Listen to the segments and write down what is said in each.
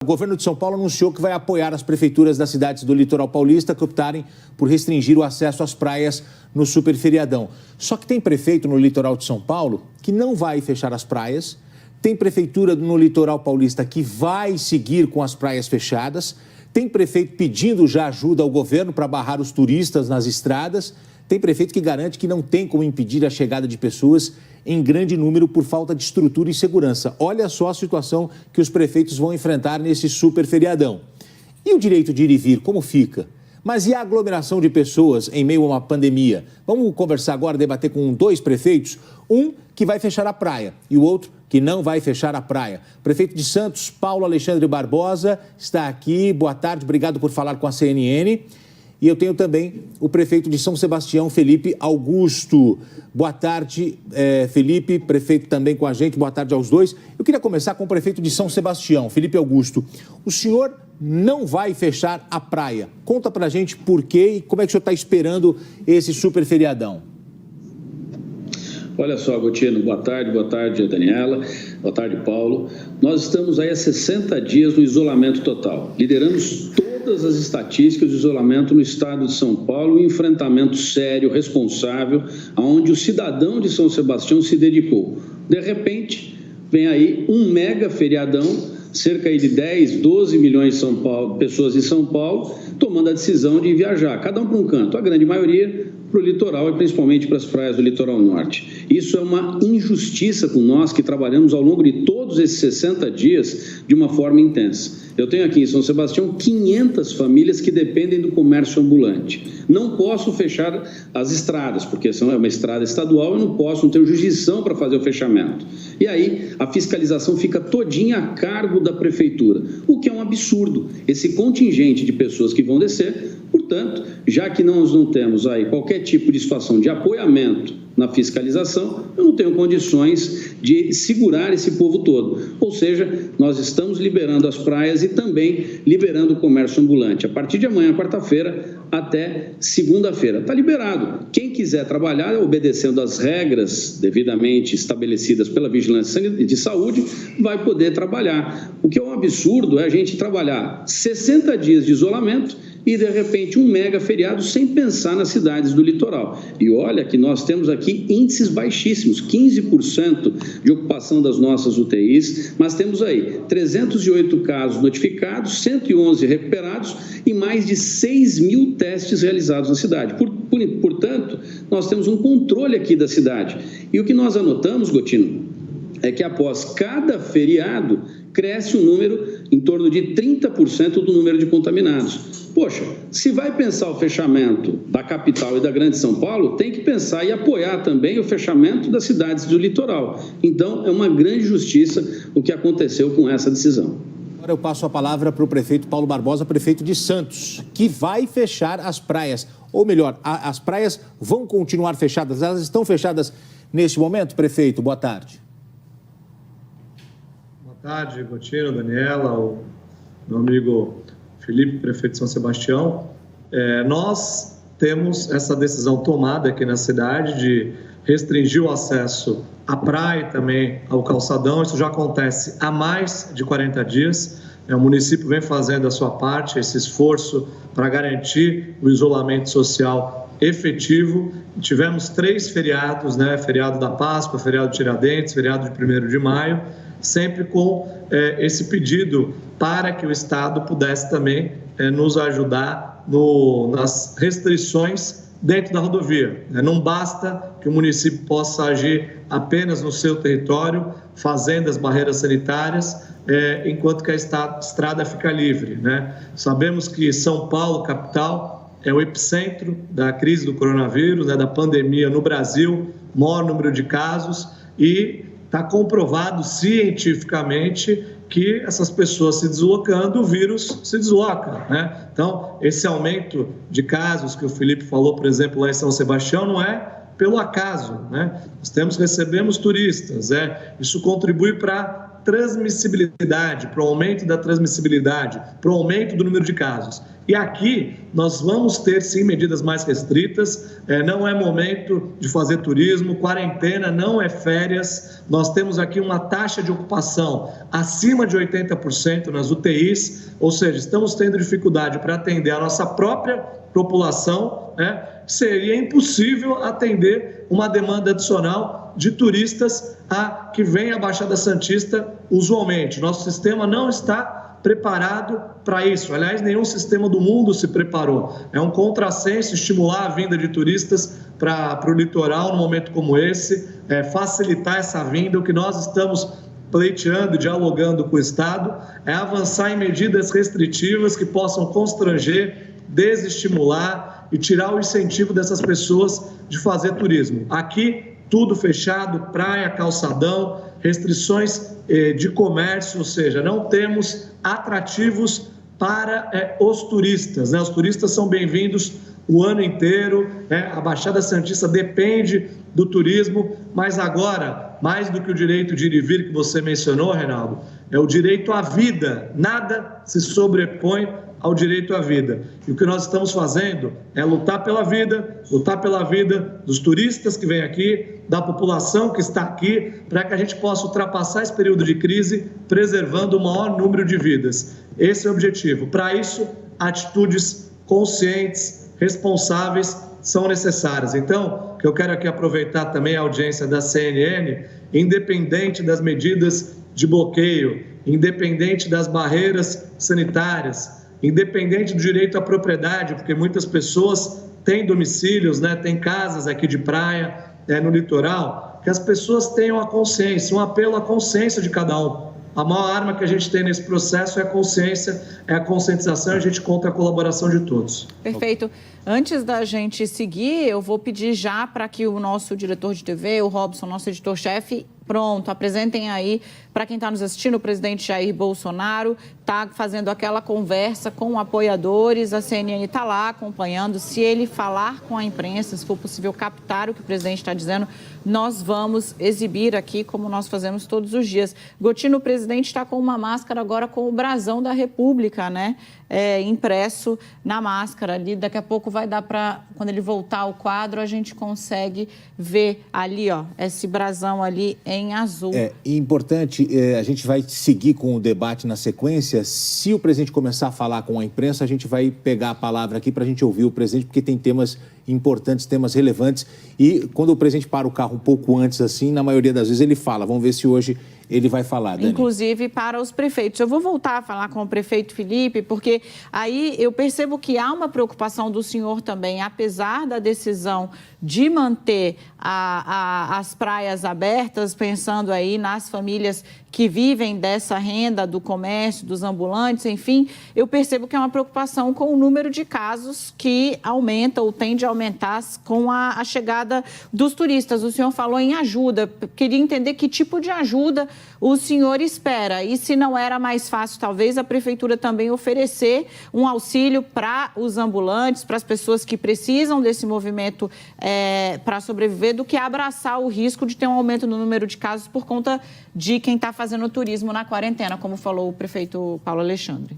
O governo de São Paulo anunciou que vai apoiar as prefeituras das cidades do litoral paulista que optarem por restringir o acesso às praias no superferiadão. Só que tem prefeito no litoral de São Paulo que não vai fechar as praias, tem prefeitura no litoral paulista que vai seguir com as praias fechadas, tem prefeito pedindo já ajuda ao governo para barrar os turistas nas estradas, tem prefeito que garante que não tem como impedir a chegada de pessoas em grande número por falta de estrutura e segurança. Olha só a situação que os prefeitos vão enfrentar nesse super feriadão. E o direito de ir e vir, como fica? Mas e a aglomeração de pessoas em meio a uma pandemia? Vamos conversar agora, debater com dois prefeitos, um que vai fechar a praia e o outro que não vai fechar a praia. Prefeito de Santos, Paulo Alexandre Barbosa, está aqui. Boa tarde, obrigado por falar com a CNN. E eu tenho também o prefeito de São Sebastião, Felipe Augusto. Boa tarde, Felipe, prefeito também com a gente. Boa tarde aos dois. Eu queria começar com o prefeito de São Sebastião, Felipe Augusto. O senhor não vai fechar a praia. Conta pra gente por quê e como é que o senhor está esperando esse super feriadão. Olha só, Gotino, boa tarde, Daniela, boa tarde, Paulo. Nós estamos aí há 60 dias no isolamento total. Lideramos todas as estatísticas de isolamento no estado de São Paulo, um enfrentamento sério, responsável, aonde o cidadão de São Sebastião se dedicou. De repente, vem aí um mega feriadão, cerca de 10, 12 milhões de pessoas em São Paulo, tomando a decisão de viajar, cada um para um canto, a grande maioria para o litoral e principalmente para as praias do litoral norte. Isso é uma injustiça com nós que trabalhamos ao longo de todos esses 60 dias de uma forma intensa. Eu tenho aqui em São Sebastião 500 famílias que dependem do comércio ambulante. Não posso fechar as estradas, porque é uma estrada estadual, eu não tenho jurisdição para fazer o fechamento. E aí a fiscalização fica todinha a cargo da prefeitura, o que é um absurdo. Esse contingente de pessoas que vão descer, portanto, já que nós não temos aí qualquer tipo de situação de apoiamento na fiscalização, eu não tenho condições de segurar esse povo todo. Ou seja, nós estamos liberando as praias e também liberando o comércio ambulante. A partir de amanhã, quarta-feira, até segunda-feira. Está liberado. Quem quiser trabalhar, obedecendo às regras devidamente estabelecidas pela Vigilância de Saúde, vai poder trabalhar. O que é um absurdo é a gente trabalhar 60 dias de isolamento e, de repente, um mega feriado sem pensar nas cidades do litoral. E olha que nós temos aqui índices baixíssimos, 15% de ocupação das nossas UTIs, mas temos aí 308 casos notificados, 111 recuperados e mais de 6 mil testes realizados na cidade. Portanto, nós temos um controle aqui da cidade. E o que nós anotamos, Gotino, é que após cada feriado cresce um número em torno de 30% do número de contaminados. Poxa, se vai pensar o fechamento da capital e da grande São Paulo, tem que pensar e apoiar também o fechamento das cidades do litoral. Então, é uma grande justiça o que aconteceu com essa decisão. Agora eu passo a palavra para o prefeito Paulo Barbosa, prefeito de Santos, que vai fechar as praias. Ou melhor, as praias vão continuar fechadas. Elas estão fechadas neste momento, prefeito? Boa tarde. Boa tarde, Gotino, Daniela, o meu amigo Felipe, prefeito de São Sebastião. Nós temos essa decisão tomada aqui na cidade de restringir o acesso à praia e também ao calçadão. Isso já acontece há mais de 40 dias. O município vem fazendo a sua parte, esse esforço para garantir o isolamento social efetivo. Tivemos 3 feriados, feriado da Páscoa, feriado de Tiradentes, feriado de 1º de maio, sempre com esse pedido para que o Estado pudesse também nos ajudar nas restrições dentro da rodovia. Não basta que o município possa agir apenas no seu território, fazendo as barreiras sanitárias, enquanto que a estrada fica livre. Sabemos que São Paulo, capital, é o epicentro da crise do coronavírus, da pandemia no Brasil, maior número de casos, e está comprovado cientificamente que essas pessoas se deslocando, o vírus se desloca. Então, esse aumento de casos que o Felipe falou, por exemplo, lá em São Sebastião, não é pelo acaso. Nós recebemos turistas, isso contribui para transmissibilidade, para o aumento da transmissibilidade, para o aumento do número de casos. E aqui nós vamos ter, sim, medidas mais restritas, não é momento de fazer turismo, quarentena não é férias, nós temos aqui uma taxa de ocupação acima de 80% nas UTIs, ou seja, estamos tendo dificuldade para atender a nossa própria população, seria impossível atender uma demanda adicional de turistas que vêm à Baixada Santista usualmente. Nosso sistema não está preparado para isso. Aliás, nenhum sistema do mundo se preparou. É um contrassenso estimular a vinda de turistas para o litoral num momento como esse, facilitar essa vinda. O que nós estamos pleiteando, dialogando com o Estado, é avançar em medidas restritivas que possam constranger, desestimular e tirar o incentivo dessas pessoas de fazer turismo. Aqui, tudo fechado, praia, calçadão, restrições de comércio, ou seja, não temos atrativos para os turistas, Os turistas são bem-vindos o ano inteiro, A Baixada Santista depende do turismo, mas agora, mais do que o direito de ir e vir que você mencionou, Reinaldo, é o direito à vida. Nada se sobrepõe ao direito à vida. E o que nós estamos fazendo é lutar pela vida dos turistas que vêm aqui, da população que está aqui, para que a gente possa ultrapassar esse período de crise, preservando o maior número de vidas. Esse é o objetivo. Para isso, atitudes conscientes, responsáveis, são necessárias. Então, que eu quero aqui aproveitar também a audiência da CNN, independente das medidas de bloqueio, independente das barreiras sanitárias, independente do direito à propriedade, porque muitas pessoas têm domicílios, têm casas aqui de praia, no litoral, que as pessoas tenham a consciência, um apelo à consciência de cada um. A maior arma que a gente tem nesse processo é a consciência, é a conscientização, a gente conta a colaboração de todos. Perfeito. Antes da gente seguir, eu vou pedir já para que o nosso diretor de TV, o Robson, nosso editor-chefe, pronto, apresentem aí para quem está nos assistindo, o presidente Jair Bolsonaro está fazendo aquela conversa com apoiadores, a CNN está lá acompanhando. Se ele falar com a imprensa, se for possível captar o que o presidente está dizendo, nós vamos exibir aqui como nós fazemos todos os dias. Gotino, o presidente está com uma máscara agora com o brasão da República, impresso na máscara ali. Daqui a pouco vai dar para, quando ele voltar ao quadro, a gente consegue ver ali, esse brasão ali em azul. Importante, a gente vai seguir com o debate na sequência. Se o presidente começar a falar com a imprensa, a gente vai pegar a palavra aqui para a gente ouvir o presidente, porque tem temas importantes, temas relevantes. E quando o presidente para o carro um pouco antes, assim, na maioria das vezes ele fala. Vamos ver se hoje ele vai falar, Dani. Inclusive para os prefeitos. Eu vou voltar a falar com o prefeito Felipe, porque aí eu percebo que há uma preocupação do senhor também, apesar da decisão de manter as praias abertas, pensando aí nas famílias que vivem dessa renda do comércio, dos ambulantes, enfim, eu percebo que é uma preocupação com o número de casos que aumenta ou tende a aumentar com a chegada dos turistas. O senhor falou em ajuda, queria entender que tipo de ajuda o senhor espera e se não era mais fácil, talvez, a prefeitura também oferecer um auxílio para os ambulantes, para as pessoas que precisam desse movimento para sobreviver, do que abraçar o risco de ter um aumento no número de casos por conta de quem está fazendo turismo na quarentena, como falou o prefeito Paulo Alexandre.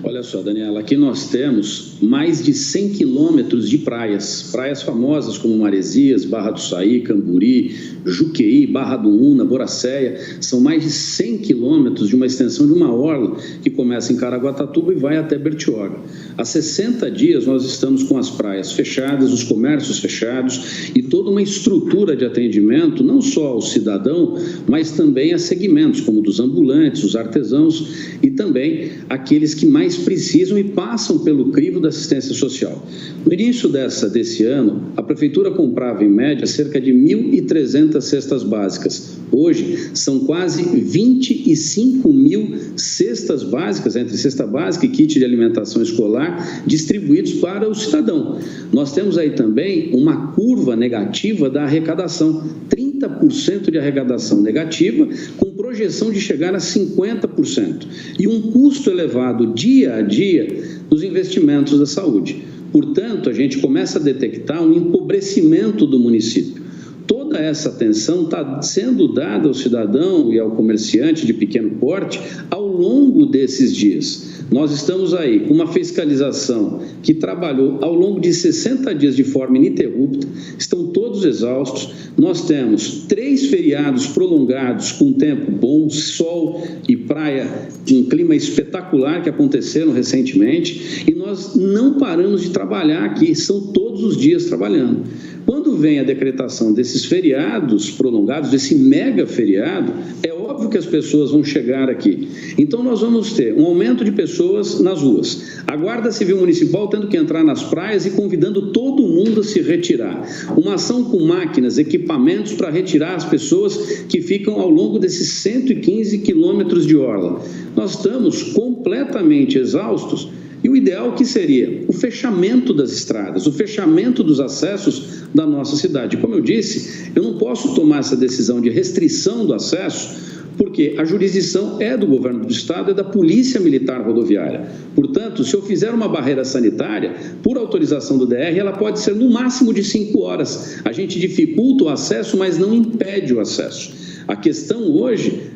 Olha só, Daniela, aqui nós temos mais de 100 quilômetros de praias famosas como Maresias, Barra do Saí, Camburi, Juqueí, Barra do Una, Boracéia. São mais de 100 quilômetros de uma extensão de uma orla que começa em Caraguatatuba e vai até Bertioga. Há 60 dias nós estamos com as praias fechadas, os comércios fechados e toda uma estrutura de atendimento, não só ao cidadão, mas também a segmentos como dos ambulantes, os artesãos e também aqueles que mais precisam e passam pelo crivo da assistência social. No início desse ano, a Prefeitura comprava, em média, cerca de 1.300 cestas básicas. Hoje, são quase 25 mil cestas básicas, entre cesta básica e kit de alimentação escolar, distribuídos para o cidadão. Nós temos aí também uma curva negativa da arrecadação, 30% de arrecadação negativa, com projeção de chegar a 50%, e um custo elevado dia a dia nos investimentos da saúde. Portanto, a gente começa a detectar um empobrecimento do município. Toda toda essa atenção está sendo dada ao cidadão e ao comerciante de pequeno porte ao longo desses dias. Nós estamos aí com uma fiscalização que trabalhou ao longo de 60 dias de forma ininterrupta, estão todos exaustos. Nós temos 3 feriados prolongados com tempo bom, sol e praia, um clima espetacular que aconteceram recentemente, e nós não paramos de trabalhar aqui, são todos os dias trabalhando. Quando vem a decretação desses feriados prolongados, desse mega feriado, é óbvio que as pessoas vão chegar aqui. Então, nós vamos ter um aumento de pessoas nas ruas. A Guarda Civil Municipal tendo que entrar nas praias e convidando todo mundo a se retirar. Uma ação com máquinas, equipamentos para retirar as pessoas que ficam ao longo desses 115 quilômetros de orla. Nós estamos completamente exaustos. E o ideal que seria o fechamento das estradas, o fechamento dos acessos da nossa cidade. Como eu disse, eu não posso tomar essa decisão de restrição do acesso, porque a jurisdição é do governo do estado, é da Polícia Militar Rodoviária. Portanto, se eu fizer uma barreira sanitária, por autorização do DR, ela pode ser no máximo de 5 horas. A gente dificulta o acesso, mas não impede o acesso. A questão hoje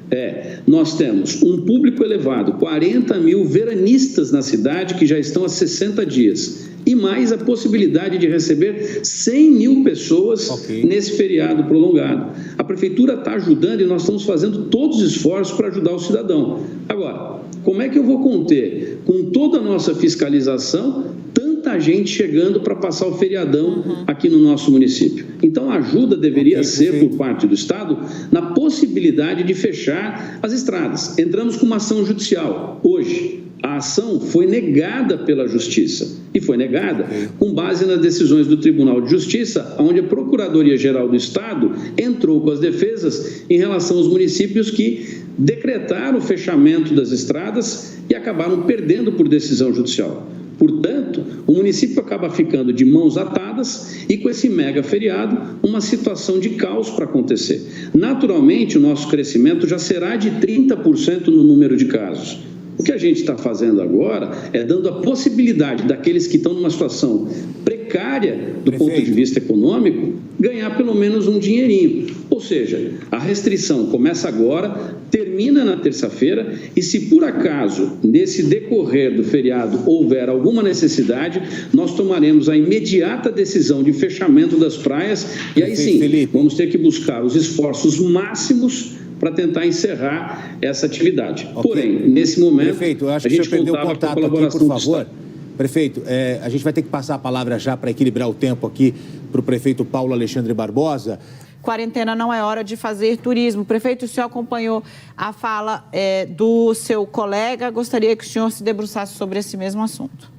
nós temos um público elevado, 40 mil veranistas na cidade que já estão há 60 dias. E mais a possibilidade de receber 100 mil pessoas nesse feriado prolongado. A Prefeitura está ajudando e nós estamos fazendo todos os esforços para ajudar o cidadão. Agora, como é que eu vou conter, com toda a nossa fiscalização, tanta gente chegando para passar o feriadão aqui no nosso município? Então, a ajuda deveria ser, por parte do Estado, na possibilidade de fechar as estradas. Entramos com uma ação judicial hoje. A ação foi negada pela Justiça, e foi negada com base nas decisões do Tribunal de Justiça, onde a Procuradoria-Geral do Estado entrou com as defesas em relação aos municípios que decretaram o fechamento das estradas e acabaram perdendo por decisão judicial. Portanto, o município acaba ficando de mãos atadas e com esse mega feriado, uma situação de caos para acontecer. Naturalmente, o nosso crescimento já será de 30% no número de casos. O que a gente está fazendo agora é dando a possibilidade daqueles que estão numa situação precária do ponto de vista econômico, ganhar pelo menos um dinheirinho. Ou seja, a restrição começa agora, termina na terça-feira, e se por acaso, nesse decorrer do feriado, houver alguma necessidade, nós tomaremos a imediata decisão de fechamento das praias, e aí sim, vamos ter que buscar os esforços máximos para tentar encerrar essa atividade. Porém, nesse momento, Prefeito, eu acho a que gente perdeu o contava com a contato colaboração aqui, por favor. do Estado. Prefeito, a gente vai ter que passar a palavra já para equilibrar o tempo aqui para o prefeito Paulo Alexandre Barbosa. Quarentena não é hora de fazer turismo. Prefeito, o senhor acompanhou a fala do seu colega. Gostaria que o senhor se debruçasse sobre esse mesmo assunto.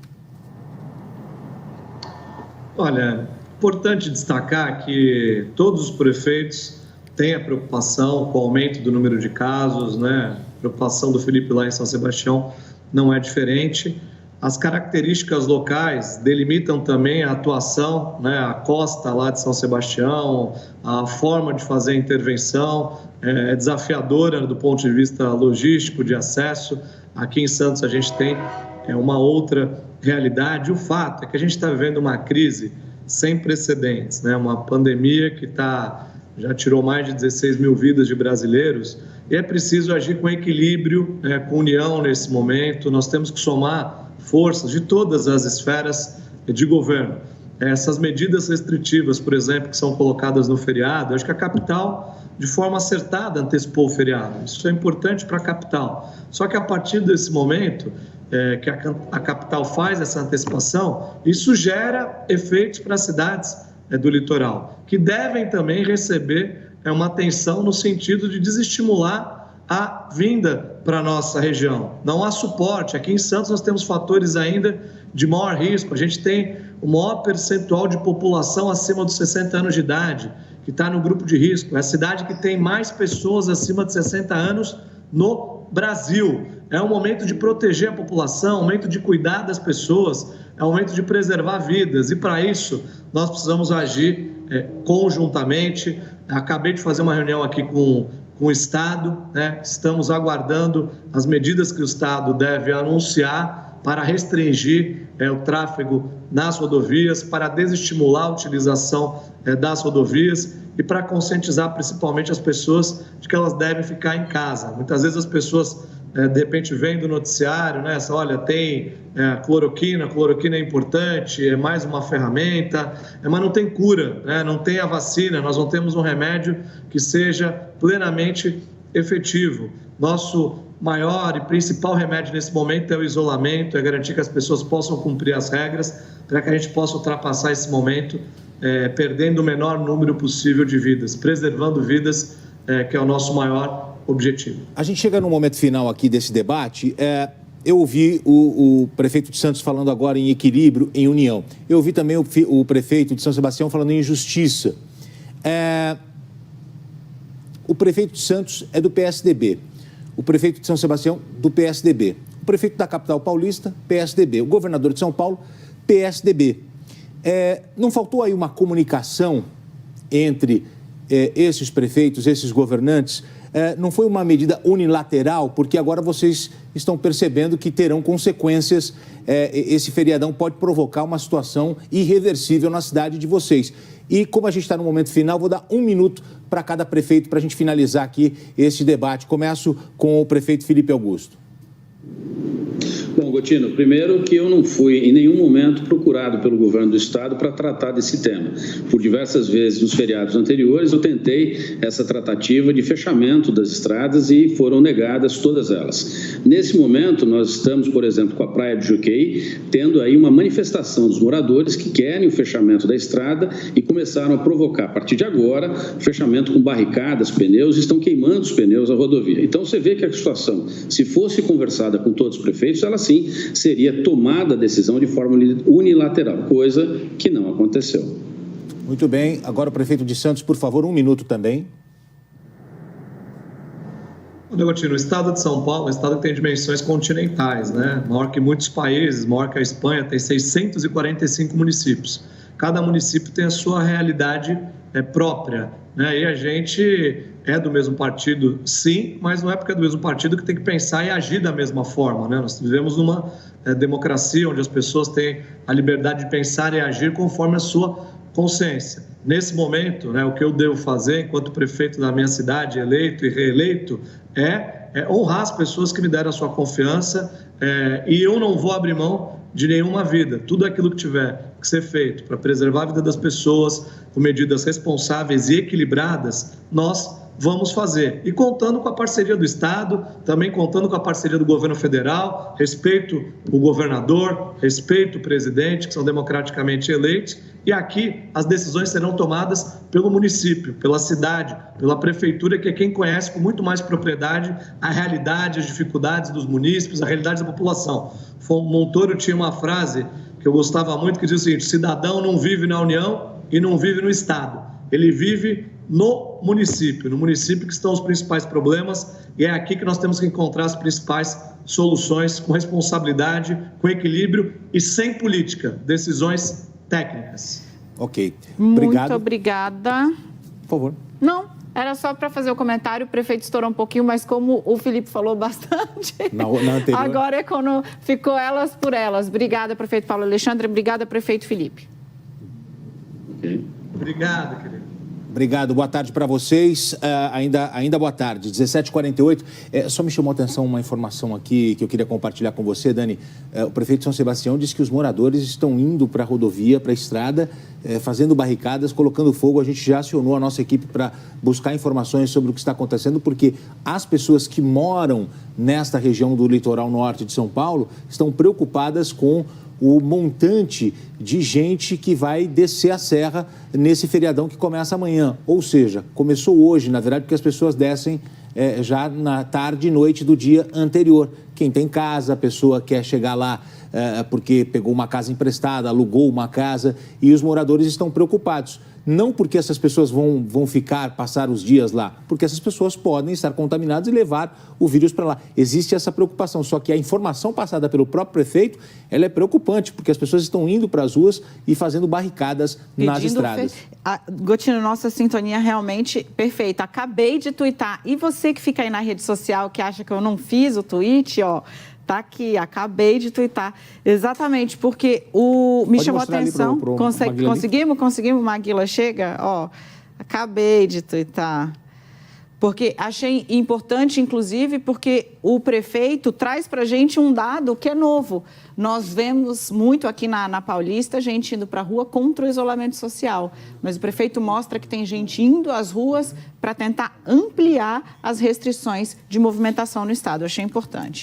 Olha, importante destacar que todos os prefeitos têm a preocupação com o aumento do número de casos, né? A preocupação do Felipe lá em São Sebastião não é diferente. As características locais delimitam também a atuação, né? A costa lá de São Sebastião, a forma de fazer a intervenção é desafiadora do ponto de vista logístico, de acesso. Aqui em Santos a gente tem uma outra realidade. O fato é que a gente está vivendo uma crise sem precedentes, né? Uma pandemia que já tirou mais de 16 mil vidas de brasileiros, e é preciso agir com equilíbrio, com união nesse momento. Nós temos que somar forças de todas as esferas de governo. Essas medidas restritivas, por exemplo, que são colocadas no feriado, acho que a capital, de forma acertada, antecipou o feriado. Isso é importante para a capital. Só que a partir desse momento que a capital faz essa antecipação, isso gera efeitos para as cidades do litoral, que devem também receber uma atenção no sentido de desestimular a vinda para a nossa região. Não há suporte. Aqui em Santos nós temos fatores ainda de maior risco. A gente tem o maior percentual de população acima dos 60 anos de idade, que está no grupo de risco. É a cidade que tem mais pessoas acima de 60 anos no Brasil. É um momento de proteger a população, é um momento de cuidar das pessoas, é um momento de preservar vidas. E para isso nós precisamos agir conjuntamente. Acabei de fazer uma reunião aqui com o Estado, né? Estamos aguardando as medidas que o Estado deve anunciar. para restringir o tráfego nas rodovias, para desestimular a utilização das rodovias e para conscientizar principalmente as pessoas de que elas devem ficar em casa. Muitas vezes as pessoas, de repente, veem do noticiário, né? Olha, tem cloroquina é importante, é mais uma ferramenta, mas não tem cura, né? Não tem a vacina, nós não temos um remédio que seja plenamente efetivo. Nosso maior e principal remédio nesse momento é o isolamento, é garantir que as pessoas possam cumprir as regras para que a gente possa ultrapassar esse momento, perdendo o menor número possível de vidas, preservando vidas, que é o nosso maior objetivo. A gente chega no momento final aqui desse debate. Eu ouvi o prefeito de Santos falando agora em equilíbrio, em união. Eu ouvi também o prefeito de São Sebastião falando em justiça. O prefeito de Santos é do PSDB. O prefeito de São Sebastião, do PSDB. O prefeito da capital paulista, PSDB. O governador de São Paulo, PSDB. Não faltou aí uma comunicação entre esses prefeitos, esses governantes? Não foi uma medida unilateral, porque agora vocês estão percebendo que terão consequências. Esse feriadão pode provocar uma situação irreversível na cidade de vocês. E como a gente está no momento final, vou dar 1 minuto para cada prefeito para a gente finalizar aqui esse debate. Começo com o prefeito Felipe Augusto. Bom, Gotino, primeiro que eu não fui em nenhum momento procurado pelo governo do estado para tratar desse tema. Por diversas vezes nos feriados anteriores eu tentei essa tratativa de fechamento das estradas e foram negadas todas elas. Nesse momento nós estamos, por exemplo, com a Praia de Jockey, tendo aí uma manifestação dos moradores que querem o fechamento da estrada e começaram a provocar, a partir de agora, fechamento com barricadas, pneus, estão queimando os pneus da rodovia. Então você vê que a situação, se fosse conversada com todos os prefeitos, ela sim seria tomada a decisão de forma unilateral, coisa que não aconteceu. Muito bem. Agora o prefeito de Santos, por favor, 1 minuto também. O estado de São Paulo é um estado que tem dimensões continentais, né? Maior que muitos países, maior que a Espanha, tem 645 municípios. Cada município tem a sua realidade própria, né? E a gente é do mesmo partido, sim, mas não é porque é do mesmo partido que tem que pensar e agir da mesma forma, né? Nós vivemos numa democracia onde as pessoas têm a liberdade de pensar e agir conforme a sua consciência. Nesse momento, né, o que eu devo fazer enquanto prefeito da minha cidade, eleito e reeleito, é honrar as pessoas que me deram a sua confiança, e eu não vou abrir mão de nenhuma vida. Tudo aquilo que tiver que ser feito para preservar a vida das pessoas, com medidas responsáveis e equilibradas, nós vamos fazer. E contando com a parceria do Estado, também contando com a parceria do governo federal, respeito o governador, respeito o presidente, que são democraticamente eleitos, e aqui as decisões serão tomadas pelo município, pela cidade, pela prefeitura, que é quem conhece com muito mais propriedade a realidade, as dificuldades dos munícipes, a realidade da população. Montoro tinha uma frase que eu gostava muito, que diz o seguinte: cidadão não vive na União e não vive no Estado, ele vive no município que estão os principais problemas, e é aqui que nós temos que encontrar as principais soluções, com responsabilidade, com equilíbrio e sem política, decisões técnicas. Ok. Obrigado. Muito obrigada. Por favor. Não, era só para fazer o comentário, o prefeito estourou um pouquinho, mas como o Felipe falou bastante, na anterior. Agora é quando ficou elas por elas. Obrigada, prefeito Paulo Alexandre, obrigada, prefeito Felipe. Okay. Obrigado, querido. Obrigado, boa tarde para vocês. Ainda boa tarde, 17h48. Só me chamou a atenção uma informação aqui que eu queria compartilhar com você, Dani. O prefeito de São Sebastião disse que os moradores estão indo para a rodovia, para a estrada, fazendo barricadas, colocando fogo. A gente já acionou a nossa equipe para buscar informações sobre o que está acontecendo, porque as pessoas que moram nesta região do litoral norte de São Paulo estão preocupadas com o montante de gente que vai descer a serra nesse feriadão que começa amanhã. Ou seja, começou hoje, na verdade, porque as pessoas descem já na tarde e noite do dia anterior. Quem tem casa, a pessoa quer chegar lá porque pegou uma casa emprestada, alugou uma casa, e os moradores estão preocupados. Não porque essas pessoas vão passar os dias lá, porque essas pessoas podem estar contaminadas e levar o vírus para lá. Existe essa preocupação, só que a informação passada pelo próprio prefeito, ela é preocupante, porque as pessoas estão indo para as ruas e fazendo barricadas nas estradas. Gotino, nossa sintonia realmente perfeita. Acabei de tuitar. E você que fica aí na rede social, que acha que eu não fiz o tweet, ó, Tá aqui, acabei de tuitar. Exatamente, porque me chamou a atenção. Conseguimos, Maguila, chega? Ó, acabei de tuitar. Porque achei importante, inclusive, porque o prefeito traz para a gente um dado que é novo. Nós vemos muito aqui na Paulista gente indo para a rua contra o isolamento social, mas o prefeito mostra que tem gente indo às ruas para tentar ampliar as restrições de movimentação no estado. Eu achei importante.